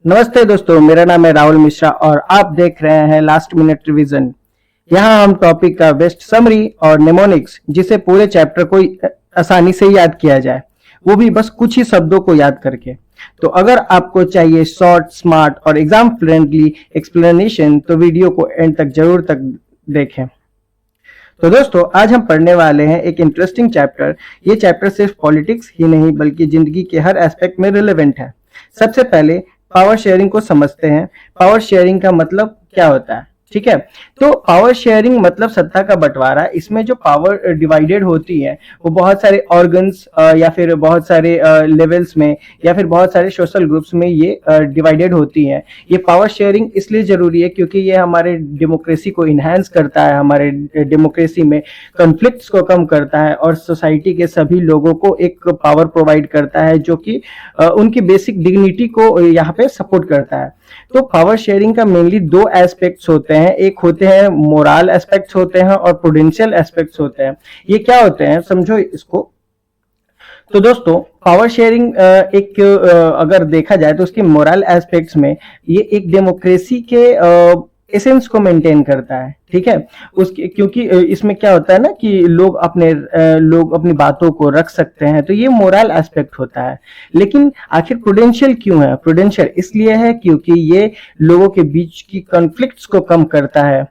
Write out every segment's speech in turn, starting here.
नमस्ते दोस्तों, मेरा नाम है राहुल मिश्रा और आप देख रहे हैं लास्ट मिनट रिवीजन। यहाँ हम टॉपिक का बेस्ट समरी और नेमोनिक्स, जिसे पूरे चैप्टर को आसानी से याद किया जाए, वो भी बस कुछ ही शब्दों को याद करके। तो अगर आपको चाहिए शॉर्ट, स्मार्ट और एग्जाम फ्रेंडली एक्सप्लेनेशन तो वीडियो को एंड तक जरूर देखें। तो दोस्तों, आज हम पढ़ने वाले हैं एक इंटरेस्टिंग चैप्टर। ये चैप्टर सिर्फ पॉलिटिक्स ही नहीं बल्कि जिंदगी के हर एस्पेक्ट में रिलेवेंट है। सबसे पहले पावर शेयरिंग को समझते हैं। पावर शेयरिंग का मतलब क्या होता है? ठीक है, तो पावर शेयरिंग मतलब सत्ता का बंटवारा। इसमें जो पावर डिवाइडेड होती है वो बहुत सारे ऑर्गन्स या फिर बहुत सारे लेवल्स में या फिर बहुत सारे सोशल ग्रुप्स में ये डिवाइडेड होती है। ये पावर शेयरिंग इसलिए जरूरी है क्योंकि ये हमारे डेमोक्रेसी को इन्हांस करता है, हमारे डेमोक्रेसी में कॉन्फ्लिक्ट्स को कम करता है और सोसाइटी के सभी लोगों को एक पावर प्रोवाइड करता है जो कि उनकी बेसिक डिग्निटी को यहाँ पे सपोर्ट करता है। तो पावर शेयरिंग का मेनली दो एस्पेक्ट्स होते हैं। एक होते हैं मोरल एस्पेक्ट्स होते हैं और प्रूडेंशियल एस्पेक्ट्स होते हैं। ये क्या होते हैं, समझो इसको। तो दोस्तों, पावर शेयरिंग अगर देखा जाए तो उसके मोरल एस्पेक्ट्स में ये एक डेमोक्रेसी के एसेंस को मेंटेन करता है। ठीक है, उसके क्योंकि इसमें क्या होता है ना कि लोग अपनी बातों को रख सकते हैं, तो ये मोरल एस्पेक्ट होता है। लेकिन आखिर प्रूडेंशियल क्यों है? प्रूडेंशियल इसलिए है क्योंकि ये लोगों के बीच की कॉन्फ्लिक्ट्स को कम करता है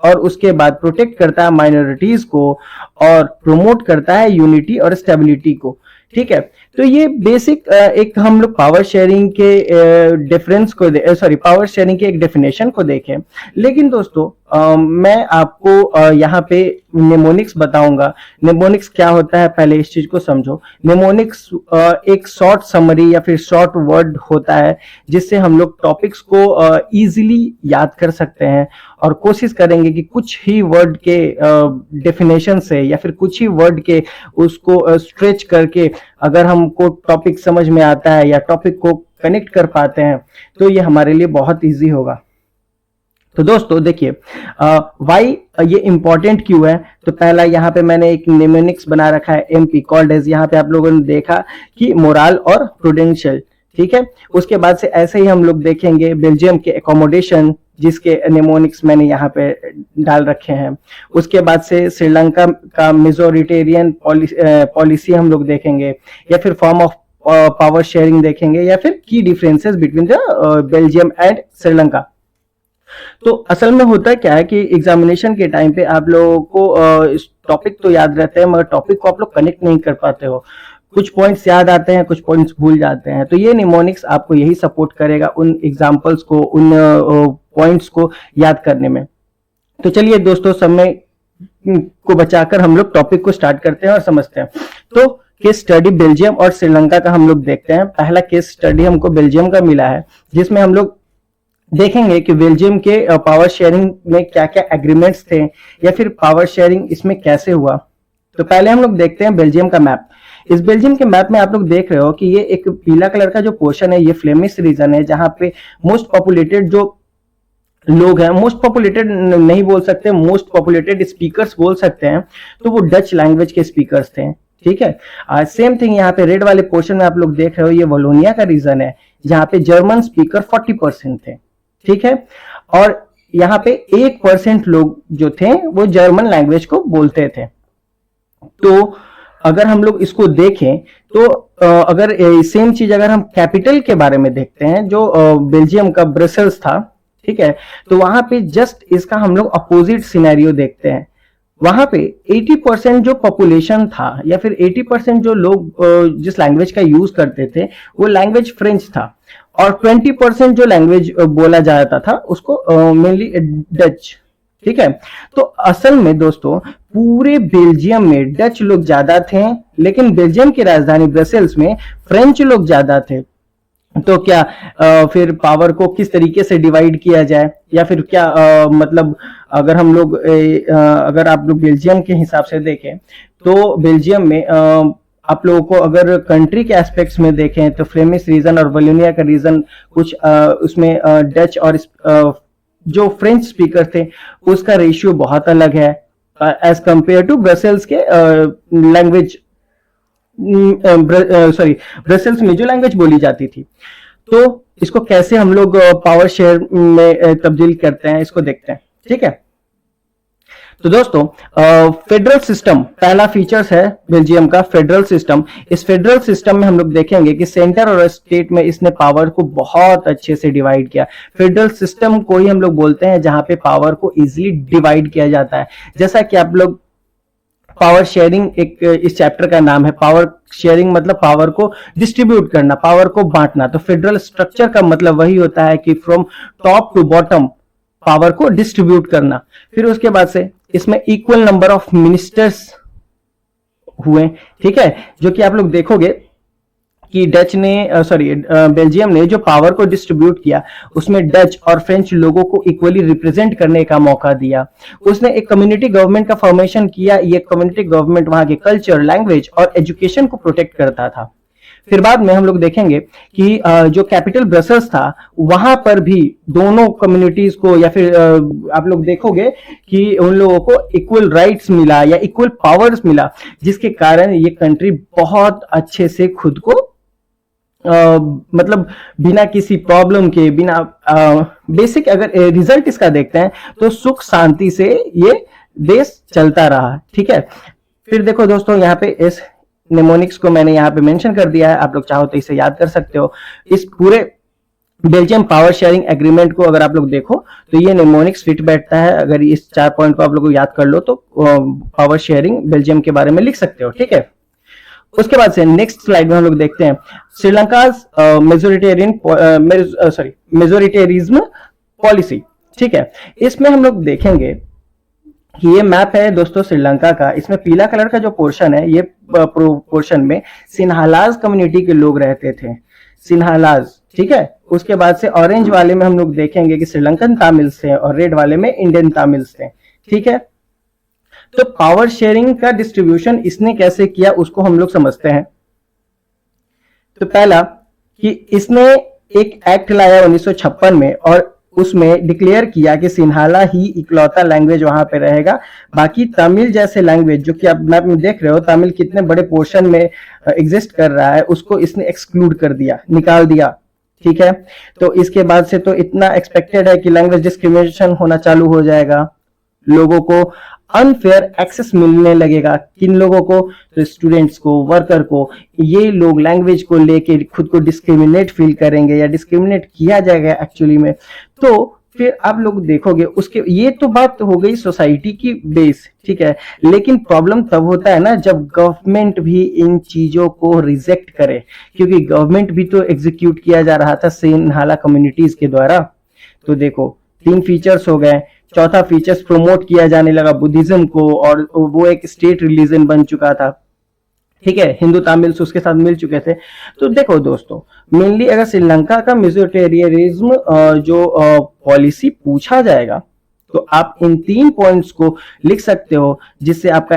और उसके बाद प्रोटेक्ट करता है माइनॉरिटीज को और प्रमोट करता है यूनिटी और स्टेबिलिटी को। ठीक है, तो ये बेसिक एक हम लोग पावर शेयरिंग के डिफरेंस को पावर शेयरिंग के एक डेफिनेशन को देखें। लेकिन दोस्तों, मैं आपको यहाँ पे नेमोनिक्स बताऊंगा। नेमोनिक्स क्या होता है, पहले इस चीज को समझो। नेमोनिक्स एक शॉर्ट समरी या फिर शॉर्ट वर्ड होता है जिससे हम लोग टॉपिक्स को इजीली याद कर सकते हैं और कोशिश करेंगे कि कुछ ही वर्ड के डेफिनेशन से या फिर कुछ ही वर्ड के उसको स्ट्रेच करके अगर हमको टॉपिक समझ में आता है या टॉपिक को कनेक्ट कर पाते हैं तो ये हमारे लिए बहुत इजी होगा। तो दोस्तों देखिए, वाई ये इंपॉर्टेंट क्यों है। तो पहला यहाँ पे मैंने एक नेमोनिक्स बना रखा है, एमपी कॉल्ड एज। यहाँ पे आप लोगों ने देखा कि मोरल और प्रूडेंशियल। ठीक है, उसके बाद से ऐसे ही हम लोग देखेंगे बेल्जियम के एकोमोडेशन, जिसके नेमोनिक्स मैंने यहाँ पे डाल रखे हैं। उसके बाद से श्रीलंका का मेजोरिटेरियन पॉलिसी हम लोग देखेंगे, या फिर फॉर्म ऑफ पावर शेयरिंग देखेंगे, या फिर की differences between the Belgium and Sri Lanka. तो असल में होता क्या है कि एग्जामिनेशन के टाइम पे आप लोगों को इस टॉपिक तो याद रहते हैं मगर टॉपिक को आप लोग कनेक्ट नहीं कर पाते हो। कुछ पॉइंट्स याद आते हैं, कुछ पॉइंट्स भूल जाते हैं। तो ये निमोनिक्स आपको यही सपोर्ट करेगा उन एग्जाम्पल्स को, उन पॉइंट्स को याद करने में। तो चलिए दोस्तों, समय को बचाकर हम लोग टॉपिक को स्टार्ट करते हैं और समझते हैं। तो केस स्टडी बेल्जियम और श्रीलंका का हम लोग देखते हैं। पहला केस स्टडी हमको बेल्जियम का मिला है, जिसमें हम लोग देखेंगे कि बेल्जियम के पावर शेयरिंग में क्या क्या एग्रीमेंट्स थे या फिर पावर शेयरिंग इसमें कैसे हुआ। तो पहले हम लोग देखते हैं बेल्जियम का मैप। इस बेल्जियम के मैप में आप लोग देख रहे हो कि ये एक पीला कलर का जो पोर्शन है ये फ्लेमिश रीजन है, जहां पे मोस्ट पॉपुलेटेड जो लोग हैं, मोस्ट पॉपुलेटेड नहीं बोल सकते, मोस्ट पॉपुलेटेड स्पीकर्स बोल सकते हैं, तो वो डच लैंग्वेज के स्पीकर्स थे। ठीक है, सेम थिंग यहाँ पे रेड वाले पोर्शन में आप लोग देख रहे हो, ये वलोनिया का रीजन है जहां पे जर्मन स्पीकर 40% थे। ठीक है, और यहाँ पे 1% लोग जो थे वो जर्मन लैंग्वेज को बोलते थे। तो अगर हम लोग इसको देखें तो अगर सेम चीज अगर हम कैपिटल के बारे में देखते हैं, जो बेल्जियम का ब्रसेल्स था, ठीक है, तो वहां पे जस्ट इसका हम लोग अपोजिट सिनेरियो देखते हैं। वहां पे 80% जो पॉपुलेशन था या फिर 80% जो लोग जिस लैंग्वेज का यूज करते थे वो लैंग्वेज फ्रेंच था, और 20% जो लैंग्वेज बोला जाता था उसको मेनली डच। ठीक है, तो असल में दोस्तों पूरे बेल्जियम में डच लोग ज्यादा थे, लेकिन बेल्जियम की राजधानी ब्रसेल्स में फ्रेंच लोग ज्यादा थे। तो क्या फिर पावर को किस तरीके से डिवाइड किया जाए, या फिर क्या मतलब अगर हम लोग अगर आप लोग बेल्जियम के हिसाब से देखें तो बेल्जियम में आप लोगों को अगर कंट्री के एस्पेक्ट्स में देखें तो फ्लेमिश रीजन और वलोनिया का रीजन कुछ उसमें डच और जो फ्रेंच स्पीकर थे उसका रेशियो बहुत अलग है एज कंपेयर टू ब्रसेल्स के लैंग्वेज ब्रसेल्स में जो लैंग्वेज बोली जाती थी। तो इसको कैसे हम लोग पावर शेयर में तब्दील करते हैं, इसको देखते हैं। ठीक है, तो दोस्तों फेडरल सिस्टम पहला फीचर्स है बेल्जियम का, फेडरल सिस्टम। इस फेडरल सिस्टम में हम लोग देखेंगे कि सेंटर और स्टेट में इसने पावर को बहुत अच्छे से डिवाइड किया। फेडरल सिस्टम को ही हम लोग बोलते हैं जहां पे पावर को इजीली डिवाइड किया जाता है। जैसा कि आप लोग पावर शेयरिंग, एक इस चैप्टर का नाम है पावर शेयरिंग, मतलब पावर को डिस्ट्रीब्यूट करना, पावर को बांटना। तो फेडरल स्ट्रक्चर का मतलब वही होता है कि from top to bottom power को डिस्ट्रीब्यूट करना। फिर उसके बाद से इसमें इक्वल नंबर ऑफ मिनिस्टर्स हुए। ठीक है, जो कि आप लोग देखोगे कि डच ने बेल्जियम ने जो पावर को डिस्ट्रीब्यूट किया उसमें डच और फ्रेंच लोगों को इक्वली रिप्रेजेंट करने का मौका दिया। उसने एक कम्युनिटी गवर्नमेंट का फॉर्मेशन किया। ये कम्युनिटी गवर्नमेंट वहां के कल्चर, लैंग्वेज और एजुकेशन को प्रोटेक्ट करता था। फिर बाद में हम लोग देखेंगे कि जो कैपिटल ब्रसल्स था वहां पर भी दोनों कम्युनिटीज को, या फिर आप लोग देखोगे कि उन लोगों को इक्वल राइट्स मिला या इक्वल पावर्स मिला, जिसके कारण ये कंट्री बहुत अच्छे से खुद को मतलब बिना किसी प्रॉब्लम के, बिना बेसिक अगर रिजल्ट इसका देखते हैं तो सुख शांति से ये देश चलता रहा। ठीक है, फिर देखो दोस्तों यहाँ पे इस नेमोनिक्स को मैंने यहाँ पे मेंशन कर दिया है, आप लोग चाहो तो इसे याद कर सकते हो। इस पूरे बेल्जियम पावर शेयरिंग एग्रीमेंट को अगर आप लोग देखो तो ये नेमोनिक्स फिट बैठता है। अगर इस 4 पॉइंट को आप लोग याद कर लो तो पावर शेयरिंग बेल्जियम के बारे में लिख सकते हो। ठीक है, उसके बाद से नेक्स्ट स्लाइड में हम लोग देखते हैं श्रीलंका मेजोरिटेरिज्म पॉलिसी। ठीक है, इसमें हम लोग देखेंगे कि ये मैप है दोस्तों श्रीलंका का। इसमें पीला कलर का जो पोर्शन है, ये पोर्शन में सिन्हालाज कम्युनिटी के लोग रहते थे, सिन्हालाज। ठीक है, उसके बाद से ऑरेंज वाले में हम लोग देखेंगे कि श्रीलंकन तमिल्स थे और रेड वाले में इंडियन तमिल्स थे। ठीक है, तो पावर शेयरिंग का डिस्ट्रीब्यूशन इसने कैसे किया उसको हम लोग समझते हैं। तो पहला कि इसने एक एक्ट लाया 1956 में और उसमें डिक्लेयर किया कि सिन्हाला ही इकलौता लैंग्वेज वहां पे रहेगा। बाकी तमिल जैसे लैंग्वेज, जो कि आप मैप में देख रहे हो तमिल कितने बड़े पोर्शन में एग्जिस्ट कर रहा है, उसको इसने एक्सक्लूड कर दिया, निकाल दिया। ठीक है, तो इसके बाद से तो इतना एक्सपेक्टेड है कि लैंग्वेज डिस्क्रिमिनेशन होना चालू हो जाएगा, लोगों को अनफेयर एक्सेस मिलने लगेगा। किन लोगों को? तो स्टूडेंट्स को, वर्कर को। ये लोग लैंग्वेज को लेके खुद को डिस्क्रिमिनेट फील करेंगे या डिस्क्रिमिनेट किया जाएगा एक्चुअली में। तो फिर आप लोग देखोगे उसके, ये तो बात हो गई सोसाइटी की बेस। ठीक है, लेकिन प्रॉब्लम तब होता है ना जब गवर्नमेंट भी इन चीजों को रिजेक्ट करे, क्योंकि गवर्नमेंट भी तो एग्जीक्यूट किया जा रहा था सिन्हाला कम्युनिटीज के द्वारा। तो देखो 3 फीचर्स हो गए, चौथा फीचर्स प्रमोट किया जाने लगा बुद्धिज्म को, और वो एक स्टेट रिलीजन बन चुका था। ठीक है, हिंदू तमिल्स उसके साथ मिल चुके थे। तो देखो दोस्तों, मेनली अगर श्रीलंका का मेजोरिटेरियनिज्म जो पॉलिसी पूछा जाएगा तो आप इन 3 पॉइंट्स को लिख सकते हो, जिससे आपका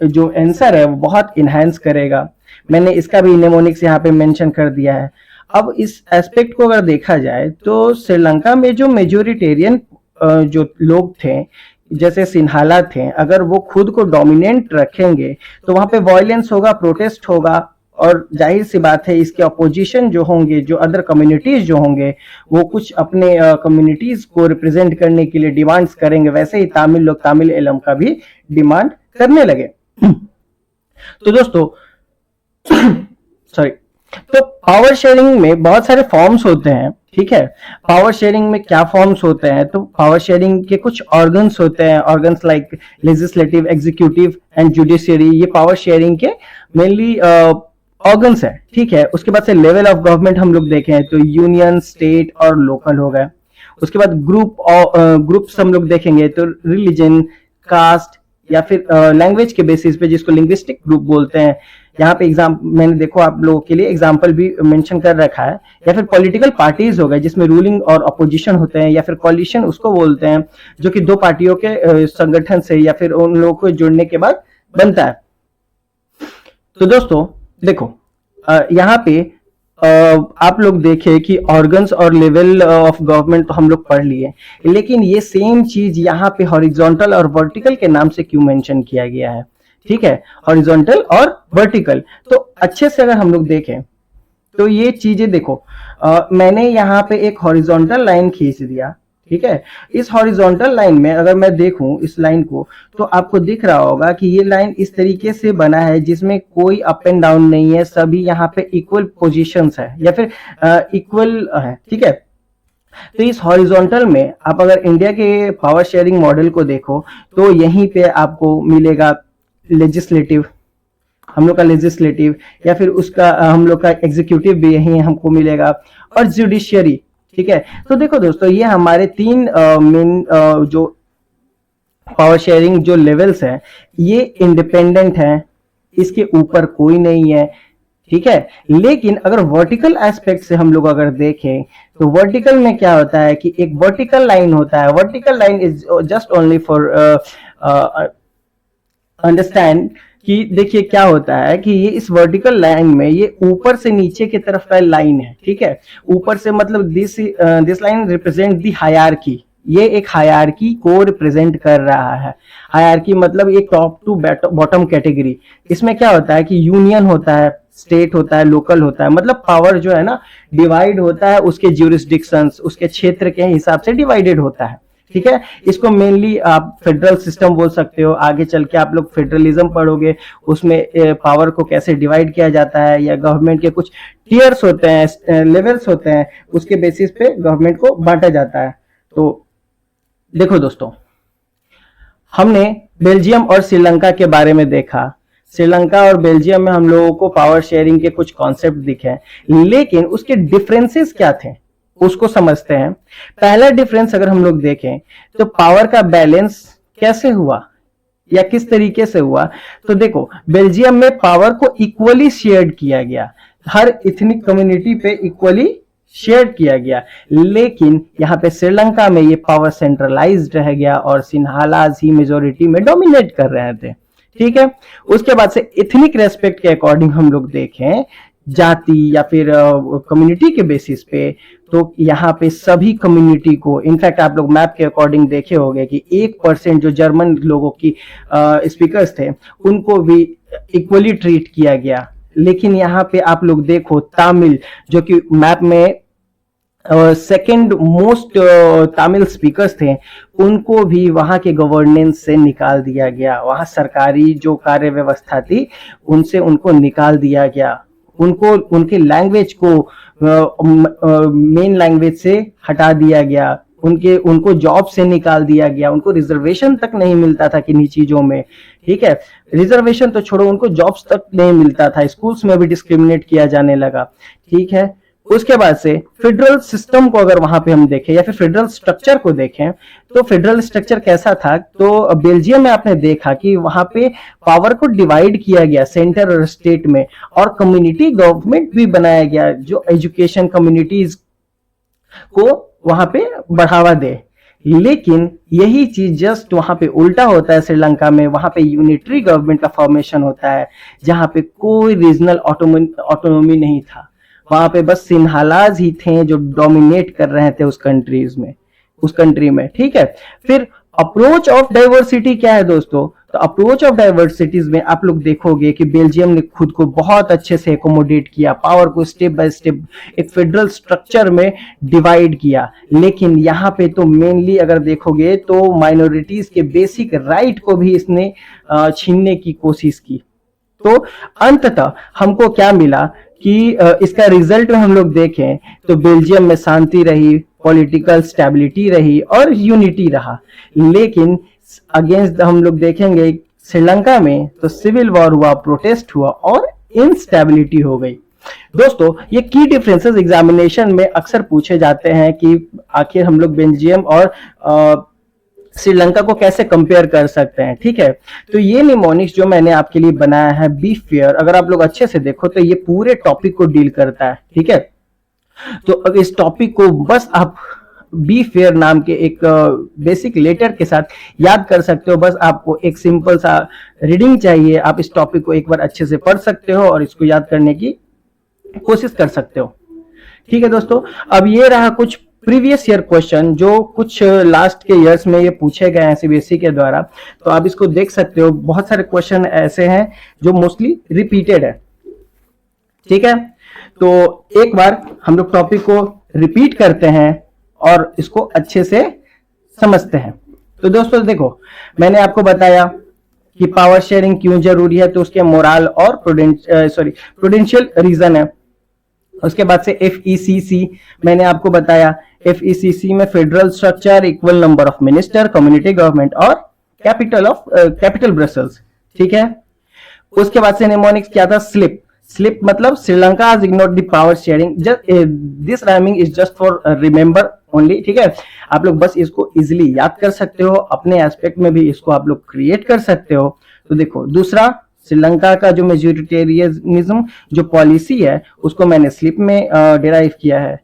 जो आंसर है वो बहुत इनहेंस करेगा। मैंने इसका भी नेमोनिक्स यहाँ पे मेंशन कर दिया है। अब इस एस्पेक्ट को अगर देखा जाए तो श्रीलंका में जो मेजोरिटेरियन जो लोग थे, जैसे सिन्हाला थे, अगर वो खुद को डोमिनेंट रखेंगे तो वहां पे वायलेंस होगा, प्रोटेस्ट होगा, और जाहिर सी बात है इसके अपोजिशन जो होंगे, जो अदर कम्युनिटीज जो होंगे, वो कुछ अपने कम्युनिटीज को रिप्रेजेंट करने के लिए डिमांड्स करेंगे। वैसे ही तमिल लोग तमिल एलम का भी डिमांड करने लगे। तो दोस्तों सॉरी, तो पावर शेयरिंग में बहुत सारे फॉर्म्स होते हैं। ठीक है, पावर शेयरिंग में क्या फॉर्म्स होते हैं? तो पावर शेयरिंग के कुछ ऑर्गन्स होते हैं, organs like legislative, executive and judiciary. ये पावर शेयरिंग के मेनली ऑर्गन्स है। ठीक है, उसके बाद से लेवल ऑफ गवर्नमेंट हम लोग देखें तो यूनियन, स्टेट और लोकल हो गए। उसके बाद ग्रुप्स हम लोग देखेंगे तो रिलीजन, कास्ट या फिर लैंग्वेज के बेसिस पे, जिसको लिंग्विस्टिक ग्रुप बोलते हैं। यहाँ पे मैंने देखो आप लोगों के लिए एग्जाम्पल भी मेंशन कर रखा है। या फिर पॉलिटिकल पार्टीज हो गए, जिसमें रूलिंग और अपोजिशन होते हैं, या फिर कॉलिशन उसको बोलते हैं, जो कि 2 पार्टियों के संगठन से या फिर उन लोगों को जुड़ने के बाद बनता है। तो दोस्तों देखो, यहाँ पे आप लोग देखें कि ऑर्गन्स और लेवल ऑफ गवर्नमेंट तो हम लोग पढ़ लिए, लेकिन ये सेम चीज यहाँ पे हॉरिजॉन्टल और वर्टिकल के नाम से क्यों मेंशन किया गया है? ठीक है, हॉरिजॉन्टल और वर्टिकल। तो अच्छे से अगर हम लोग देखें तो ये चीजें देखो, मैंने यहाँ पे एक हॉरिजॉन्टल लाइन खींच दिया, ठीक है। इस हॉरिजॉन्टल लाइन में अगर मैं देखूं इस लाइन को, तो आपको दिख रहा होगा कि ये लाइन इस तरीके से बना है जिसमें कोई अप एंड डाउन नहीं है, सभी यहाँ पे इक्वल पोजीशंस है या फिर इक्वल है, ठीक है। तो इस हॉरिजॉन्टल में आप अगर इंडिया के पावर शेयरिंग मॉडल को देखो तो यहीं पे आपको मिलेगा लेजिस्लेटिव, हम लोग का लेजिस्लेटिव, या फिर उसका हम लोग का एग्जीक्यूटिव भी यही हमको मिलेगा, और जुडिशियरी, ठीक है। तो देखो दोस्तों, ये हमारे तीन मेन जो पावर शेयरिंग जो लेवल्स हैं ये इंडिपेंडेंट हैं, इसके ऊपर कोई नहीं है, ठीक है। लेकिन अगर वर्टिकल एस्पेक्ट से हम लोग अगर देखें तो वर्टिकल में क्या होता है कि एक वर्टिकल लाइन होता है, vertical line is just only for understand कि देखिए क्या होता है कि ये इस वर्टिकल लाइन में ये ऊपर से नीचे की तरफ का लाइन है, ठीक है। ऊपर से मतलब this line represent the hierarchy, ये एक हायरार्की को रिप्रेजेंट कर रहा है। हायरार्की मतलब एक टॉप टू बॉटम कैटेगरी। इसमें क्या होता है कि यूनियन होता है, स्टेट होता है, लोकल होता है, मतलब पावर जो है ना डिवाइड होता है, उसके ज्यूरिसडिक्शंस, उसके क्षेत्र के हिसाब से डिवाइडेड होता है, ठीक है। इसको मेनली आप फेडरल सिस्टम बोल सकते हो। आगे चल के आप लोग फेडरलिज्म पढ़ोगे, उसमें पावर को कैसे डिवाइड किया जाता है, या गवर्नमेंट के कुछ टीयर्स होते हैं, लेवल्स होते हैं, उसके बेसिस पे गवर्नमेंट को बांटा जाता है। तो देखो दोस्तों, हमने बेल्जियम और श्रीलंका के बारे में देखा। श्रीलंका और बेल्जियम में हम लोगों को पावर शेयरिंग के कुछ कॉन्सेप्ट दिखे, लेकिन उसके डिफरेंसेस क्या थे उसको समझते हैं। पहला डिफरेंस अगर हम लोग देखें तो पावर का बैलेंस कैसे हुआ या किस तरीके से हुआ, तो देखो बेल्जियम में पावर को इक्वली शेयर किया गया, हर इथनिक कम्युनिटी पे इक्वली शेयर किया गया। लेकिन यहाँ पे श्रीलंका में ये पावर सेंट्रलाइज्ड रह गया और सिन्हालाज ही मेजोरिटी में डोमिनेट कर रहे थे, ठीक है। उसके बाद से इथनिक रेस्पेक्ट के अकॉर्डिंग हम लोग देखें, जाति या फिर कम्युनिटी के बेसिस पे, तो यहाँ पे सभी कम्युनिटी को, इनफैक्ट आप लोग मैप के अकॉर्डिंग देखे होंगे कि 1% जो जर्मन लोगों की स्पीकर्स थे उनको भी इक्वली ट्रीट किया गया। लेकिन यहाँ पे आप लोग देखो तमिल, जो कि मैप में सेकेंड मोस्ट तमिल स्पीकर्स थे, उनको भी वहां के गवर्नेंस से निकाल दिया गया, वहां सरकारी जो कार्य व्यवस्था थी उनसे उनको निकाल दिया गया, उनको उनके लैंग्वेज को मेन लैंग्वेज से हटा दिया गया, उनको जॉब से निकाल दिया गया, उनको रिजर्वेशन तक नहीं मिलता था किन्हीं चीजों में, ठीक है। रिजर्वेशन तो छोड़ो, उनको जॉब्स तक नहीं मिलता था, स्कूल्स में भी डिस्क्रिमिनेट किया जाने लगा, ठीक है। उसके बाद से फेडरल सिस्टम को अगर वहां पे हम देखें या फिर फेडरल स्ट्रक्चर को देखें, तो फेडरल स्ट्रक्चर कैसा था, तो बेल्जियम में आपने देखा कि वहां पे पावर को डिवाइड किया गया सेंटर और स्टेट में, और कम्युनिटी गवर्नमेंट भी बनाया गया जो एजुकेशन कम्युनिटीज को वहां पे बढ़ावा दे। लेकिन यही चीज जस्ट वहां पे उल्टा होता है श्रीलंका में। वहां पे यूनिटरी गवर्नमेंट का फॉर्मेशन होता है, जहां पे कोई रीजनल ऑटोनॉमी नहीं था, वहां पे बस सिन्हालाज ही थे जो डोमिनेट कर रहे थे उस कंट्री में, ठीक है। फिर अप्रोच ऑफ डाइवर्सिटी क्या है दोस्तों, तो अप्रोच ऑफ डाइवर्सिटीज में आप लोग देखोगे कि बेल्जियम ने खुद को बहुत अच्छे से एकोमोडेट किया, पावर को स्टेप बाय स्टेप एक फेडरल स्ट्रक्चर में डिवाइड किया। लेकिन यहाँ पे तो मेनली अगर देखोगे तो माइनॉरिटीज के बेसिक राइट को भी इसने छीनने की कोशिश की। तो अंततः हमको क्या मिला कि इसका रिजल्ट में हम लोग देखें तो बेल्जियम में शांति रही, पॉलिटिकल स्टेबिलिटी रही और यूनिटी रहा। लेकिन अगेंस्ट हम लोग देखेंगे श्रीलंका में तो सिविल वॉर हुआ, प्रोटेस्ट हुआ और इनस्टेबिलिटी हो गई। दोस्तों, ये की डिफरेंसेस एग्जामिनेशन में अक्सर पूछे जाते हैं कि आखिर हम लोग बेल्जियम और श्रीलंका को कैसे कंपेयर कर सकते हैं, ठीक है। तो ये निमोनिक्स जो मैंने आपके लिए बनाया है बी फेयर, अगर आप लोग अच्छे से देखो तो ये पूरे टॉपिक को डील करता है, ठीक है। तो अब इस टॉपिक को बस आप बी फेयर नाम के एक बेसिक लेटर के साथ याद कर सकते हो। बस आपको एक सिंपल सा रीडिंग चाहिए, आप इस टॉपिक को एक बार अच्छे से पढ़ सकते हो और इसको याद करने की कोशिश कर सकते हो, ठीक है दोस्तों। अब ये रहा कुछ प्रीवियस ईयर क्वेश्चन जो कुछ लास्ट के ईयर्स में ये पूछे गए हैं सीबीएसई के द्वारा, तो आप इसको देख सकते हो। बहुत सारे क्वेश्चन ऐसे हैं जो मोस्टली रिपीटेड है, ठीक है। तो एक बार हम लोग टॉपिक को रिपीट करते हैं और इसको अच्छे से समझते हैं। तो दोस्तों देखो, मैंने आपको बताया कि पावर शेयरिंग क्यों जरूरी है, तो उसके मोरल और प्रूडेंशियल रीजन है। उसके बाद से FECC मैंने आपको बताया, FECC में federal structure, equal number of minister, community government और कैपिटल ब्रसल्स, ठीक है। उसके बाद से निमोनिक्स क्या था, स्लिप मतलब Sri Lanka has ignored the power sharing, this rhyming is just for remember only, ठीक है। आप लोग बस इसको इजिली याद कर सकते हो, अपने एस्पेक्ट में भी इसको आप लोग क्रिएट कर सकते हो। तो देखो, दूसरा श्रीलंका का जो मेजोरिटेरियनिज्म जो पॉलिसी है उसको मैंने स्लिप में डिराइव किया है।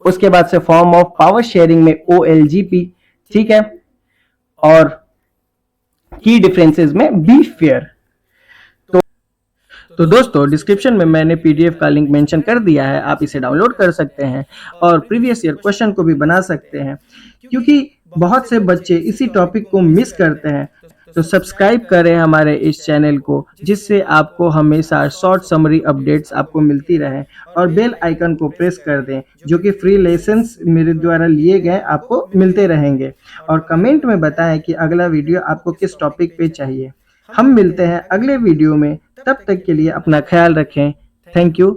उसके बाद से फॉर्म ऑफ पावर शेयरिंग में OLGP, ठीक है। और की डिफरेंसेस में बी फेयर। तो दोस्तों डिस्क्रिप्शन में मैंने PDF का लिंक मेंशन कर दिया है, आप इसे डाउनलोड कर सकते हैं और प्रीवियस ईयर क्वेश्चन को भी बना सकते हैं, क्योंकि बहुत से बच्चे इसी टॉपिक को मिस करते हैं। तो सब्सक्राइब करें हमारे इस चैनल को, जिससे आपको हमेशा शॉर्ट समरी अपडेट्स आपको मिलती रहे, और बेल आइकन को प्रेस कर दें, जो कि फ्री लेसन्स मेरे द्वारा लिए गए आपको मिलते रहेंगे। और कमेंट में बताएं कि अगला वीडियो आपको किस टॉपिक पे चाहिए। हम मिलते हैं अगले वीडियो में, तब तक के लिए अपना ख्याल रखें। Thank you.